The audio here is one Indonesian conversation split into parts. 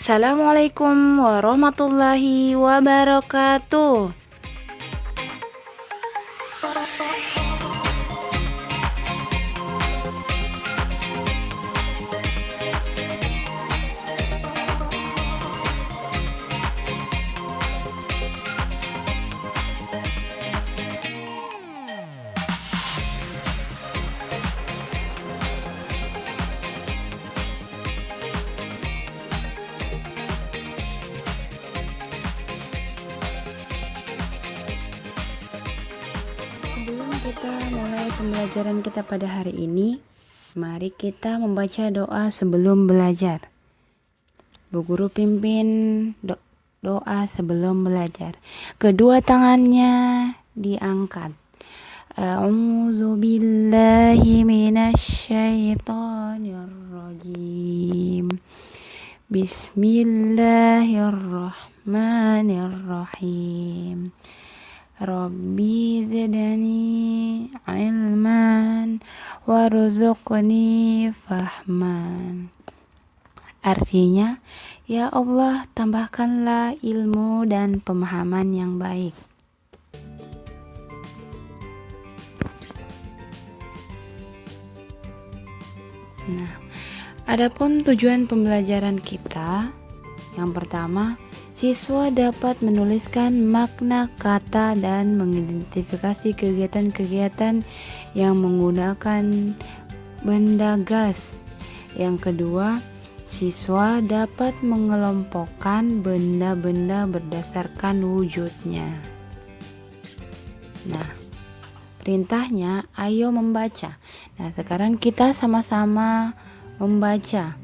Assalamualaikum warahmatullahi wabarakatuh. Sebelum kita mulai pembelajaran kita pada hari ini, mari kita membaca doa sebelum belajar. Bu Guru pimpin doa sebelum belajar. Kedua tangannya diangkat. A'udzu billahi minasyaitonir rajim. Bismillahirrahmanirrahim. Rabbi zidni ilman warzuqni fahman. Artinya, ya Allah, tambahkanlah ilmu dan pemahaman yang baik. Nah, adapun tujuan pembelajaran kita, yang pertama, siswa dapat menuliskan makna kata dan mengidentifikasi kegiatan-kegiatan yang menggunakan benda gas. Yang kedua, siswa dapat mengelompokkan benda-benda berdasarkan wujudnya. Nah, perintahnya ayo membaca. Nah, sekarang kita sama-sama membaca.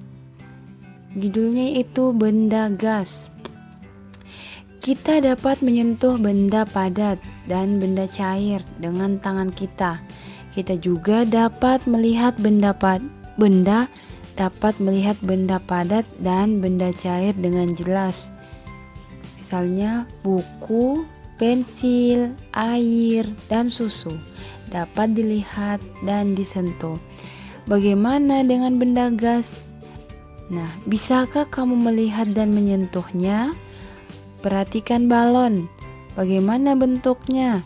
Judulnya itu benda gas. Kita dapat menyentuh benda padat dan benda cair dengan tangan kita. Kita juga dapat melihat benda padat dan benda cair dengan jelas. Misalnya buku, pensil, air, dan susu dapat dilihat dan disentuh. Bagaimana dengan benda gas? Nah, bisakah kamu melihat dan menyentuhnya? Perhatikan balon. Bagaimana bentuknya?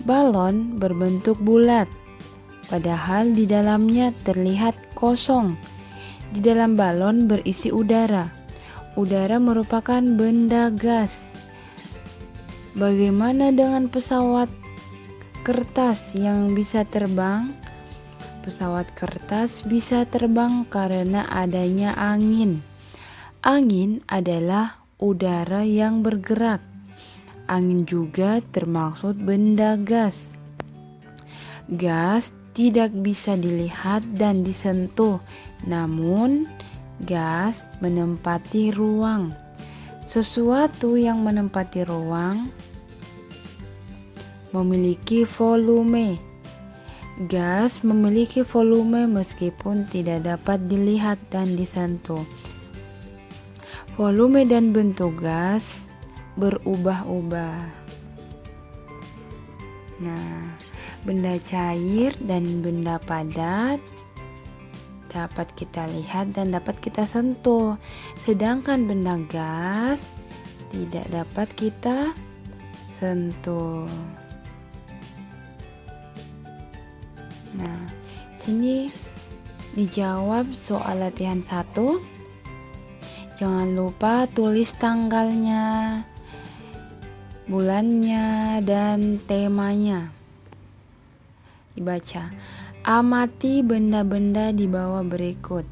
Balon berbentuk bulat, padahal di dalamnya terlihat kosong. Di dalam balon berisi udara. Udara merupakan benda gas. Bagaimana dengan pesawat kertas yang bisa terbang? Pesawat kertas bisa terbang karena adanya angin. Angin adalah udara yang bergerak. Angin juga termasuk benda gas. Gas tidak bisa dilihat dan disentuh, namun gas menempati ruang. Sesuatu yang menempati ruang memiliki volume. Gas memiliki volume meskipun tidak dapat dilihat dan disentuh. Volume dan bentuk gas berubah-ubah. Nah, benda cair dan benda padat dapat kita lihat dan dapat kita sentuh. Sedangkan benda gas tidak dapat kita sentuh. Nah, sini dijawab soal latihan 1. Jangan lupa tulis tanggalnya, bulannya, dan temanya. Dibaca. Amati benda-benda di bawah berikut.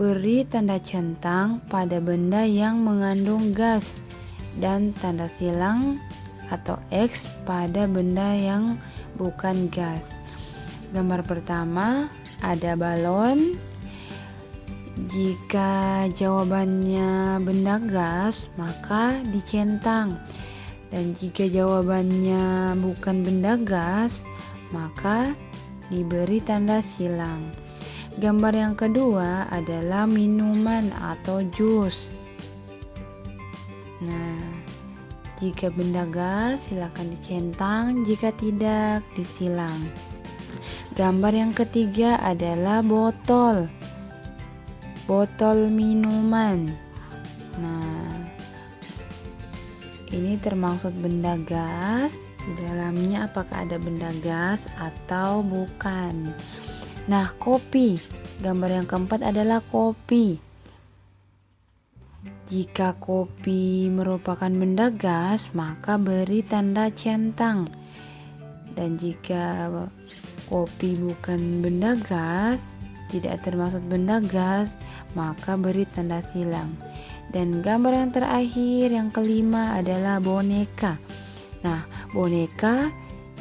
Beri tanda centang pada benda yang mengandung gas dan tanda silang atau X pada benda yang bukan gas. Gambar pertama ada balon. Jika jawabannya benda gas, maka dicentang. Dan jika jawabannya bukan benda gas, maka diberi tanda silang. Gambar yang kedua adalah minuman atau jus. Nah, jika benda gas silakan dicentang, jika tidak disilang. Gambar yang ketiga adalah botol. botol minuman. Nah, ini termaksud benda gas. Di dalamnya apakah ada benda gas atau bukan? Nah, kopi. Gambar yang keempat adalah kopi. Jika kopi merupakan benda gas, maka beri tanda centang. Dan jika kopi bukan benda gas, tidak termasuk benda gas, maka beri tanda silang. Dan gambar yang terakhir, yang kelima adalah boneka. Nah, boneka,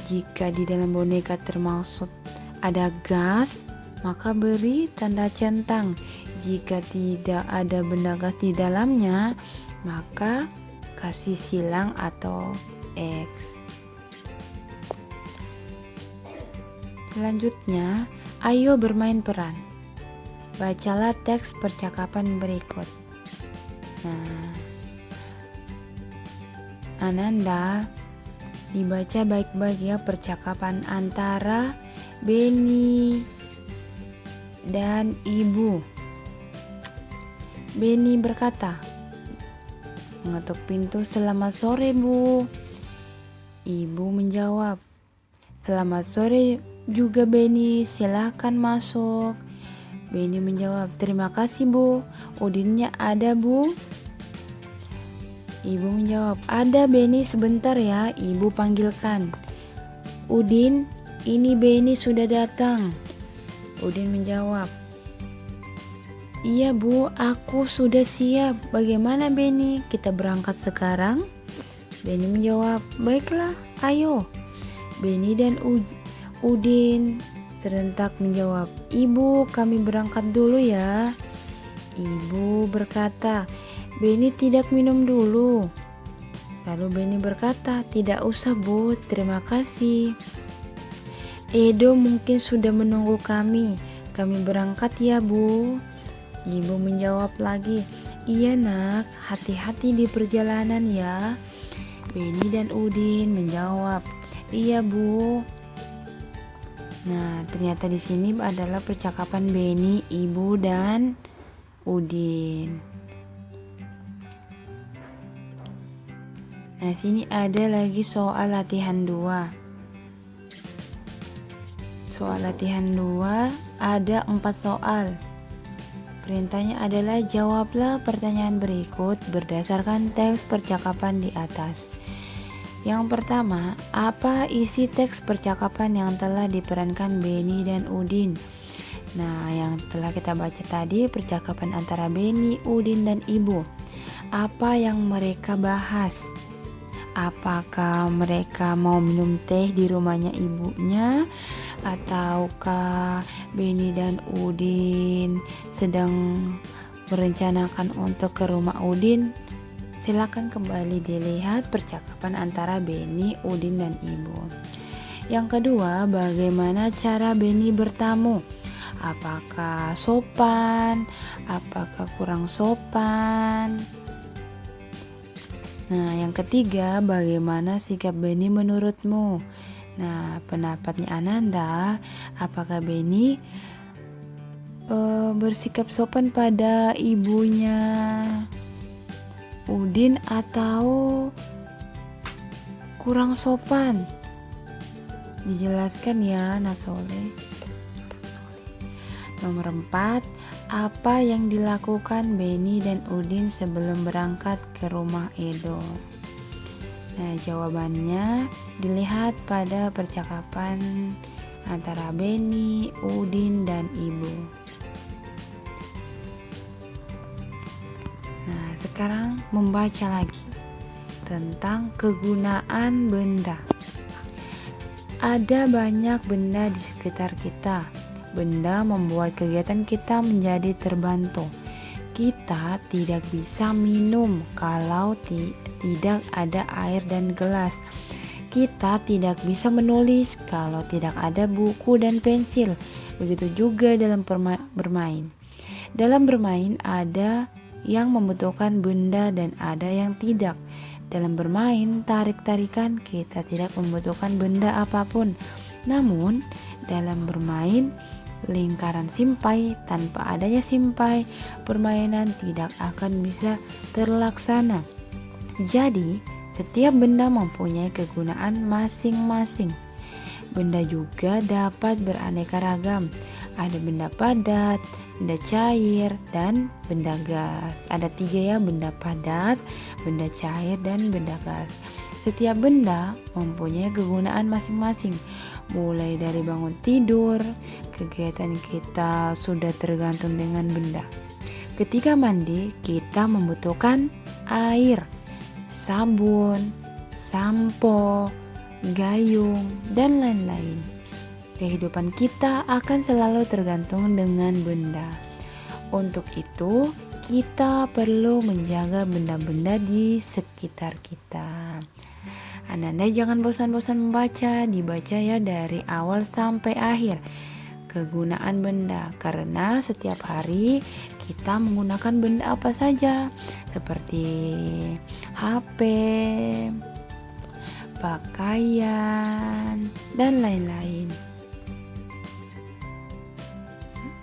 jika di dalam boneka termaksud ada gas, maka beri tanda centang. Jika tidak ada benda gas di dalamnya, maka kasih silang atau X. Selanjutnya, ayo bermain peran. Bacalah teks percakapan berikut. Nah, Ananda, dibaca baik-baik ya percakapan antara Beni dan Ibu. Beni berkata, mengetuk pintu, "Selamat sore, Bu." Ibu menjawab, "Selamat sore juga, Beni, silahkan masuk." Beni menjawab, "Terima kasih, Bu. Udinnya ada, Bu?" Ibu menjawab, "Ada, Beni, sebentar ya, Ibu panggilkan." "Udin, ini Beni sudah datang." Udin menjawab, "Iya, Bu, aku sudah siap. Bagaimana, Beni? Kita berangkat sekarang?" Beni menjawab, "Baiklah, ayo." Beni dan Udin serentak menjawab, "Ibu, kami berangkat dulu ya." Ibu berkata, "Beni tidak minum dulu." Lalu Beni berkata, "Tidak usah, Bu, terima kasih. Edo mungkin sudah menunggu kami. Kami berangkat ya, Bu." Ibu menjawab lagi, "Iya, Nak, hati-hati di perjalanan ya." Beni dan Udin menjawab, "Iya, Bu." Nah, ternyata di sini adalah percakapan Beni, Ibu, dan Udin. Nah, sini ada lagi soal latihan 2. Soal latihan 2 ada 4 soal. Perintahnya adalah jawablah pertanyaan berikut berdasarkan teks percakapan di atas. Yang pertama, apa isi teks percakapan yang telah diperankan Beni dan Udin? Nah, yang telah kita baca tadi percakapan antara Beni, Udin, dan Ibu. Apa yang mereka bahas? Apakah mereka mau minum teh di rumahnya ibunya? Ataukah Beni dan Udin sedang merencanakan untuk ke rumah Udin? Silakan kembali dilihat percakapan antara Beni, Udin, dan Ibu. Yang kedua, bagaimana cara Beni bertamu? Apakah sopan? Apakah kurang sopan? Nah, yang ketiga, bagaimana sikap Beni menurutmu? Nah, pendapatnya Ananda, apakah Beni bersikap sopan pada ibunya Udin atau kurang sopan? Dijelaskan ya, Nasole. Nomor 4, apa yang dilakukan Beni dan Udin sebelum berangkat ke rumah Edo? Nah, jawabannya dilihat pada percakapan antara Beni, Udin, dan Ibu. Nah, sekarang membaca lagi tentang kegunaan benda. Ada banyak benda di sekitar kita. Benda membuat kegiatan kita menjadi terbantu. Kita tidak bisa minum kalau tidak ada air dan gelas. Kita tidak bisa menulis kalau tidak ada buku dan pensil. Begitu juga dalam bermain. Dalam bermain ada yang membutuhkan benda dan ada yang tidak. Dalam bermain, tarik-tarikan, kita tidak membutuhkan benda apapun. Namun, dalam bermain, lingkaran simpai. Tanpa adanya simpai, permainan tidak akan bisa terlaksana. Jadi, setiap benda mempunyai kegunaan masing-masing. Benda juga dapat beraneka ragam. Ada benda padat, benda cair, dan benda gas. Ada 3 ya, benda padat, benda cair, dan benda gas. Setiap benda mempunyai kegunaan masing-masing. Mulai dari bangun tidur, kegiatan kita sudah tergantung dengan benda. Ketika mandi, kita membutuhkan air, sabun, sampo, gayung, dan lain-lain. Kehidupan kita akan selalu tergantung dengan benda. Untuk itu, kita perlu menjaga benda-benda di sekitar kita. Ananda jangan bosan-bosan membaca, dibaca ya dari awal sampai akhir. Kegunaan benda, karena setiap hari kita menggunakan benda apa saja, seperti HP, pakaian, dan lain-lain.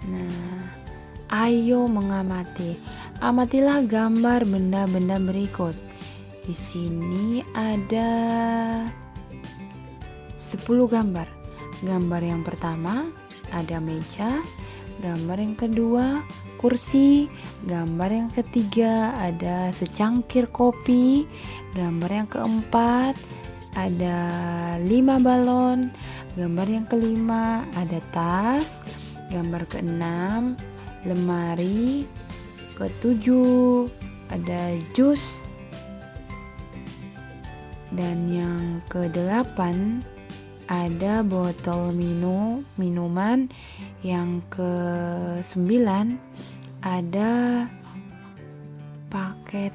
Nah, ayo mengamati. Amatilah gambar benda-benda berikut. Di sini ada 10 gambar. Gambar yang pertama ada meja, gambar yang kedua kursi, gambar yang ketiga ada secangkir kopi, gambar yang keempat ada 5 balon, gambar yang kelima ada tas, gambar keenam lemari, ketujuh ada jus, dan yang kedelapan ada botol minuman, yang ke-9 ada paket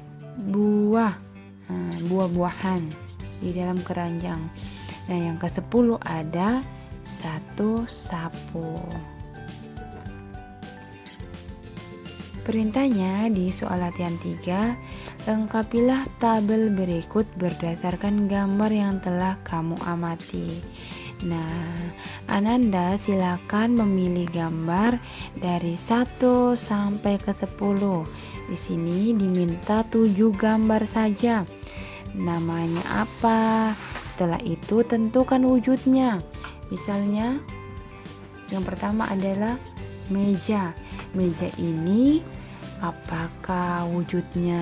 buah-buahan di dalam keranjang. Nah, yang ke-10 ada 1 sapu. Perintahnya di soal latihan 3, lengkapilah tabel berikut berdasarkan gambar yang telah kamu amati. Nah, Ananda silakan memilih gambar dari 1 sampai ke 10. Di sini diminta 7 gambar saja. Namanya apa? Setelah itu tentukan wujudnya. Misalnya, yang pertama adalah meja. Meja ini apakah wujudnya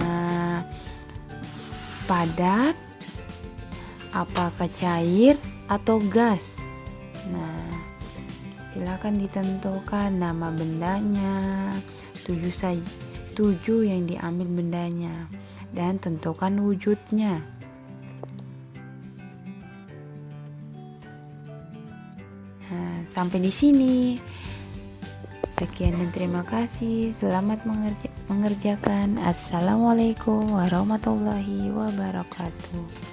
padat, apakah cair atau gas? Nah, silakan ditentukan nama bendanya, 7 yang diambil bendanya, dan tentukan wujudnya. Nah, sampai di sini. Sekian dan terima kasih. Selamat mengerjakan. Assalamualaikum warahmatullahi wabarakatuh.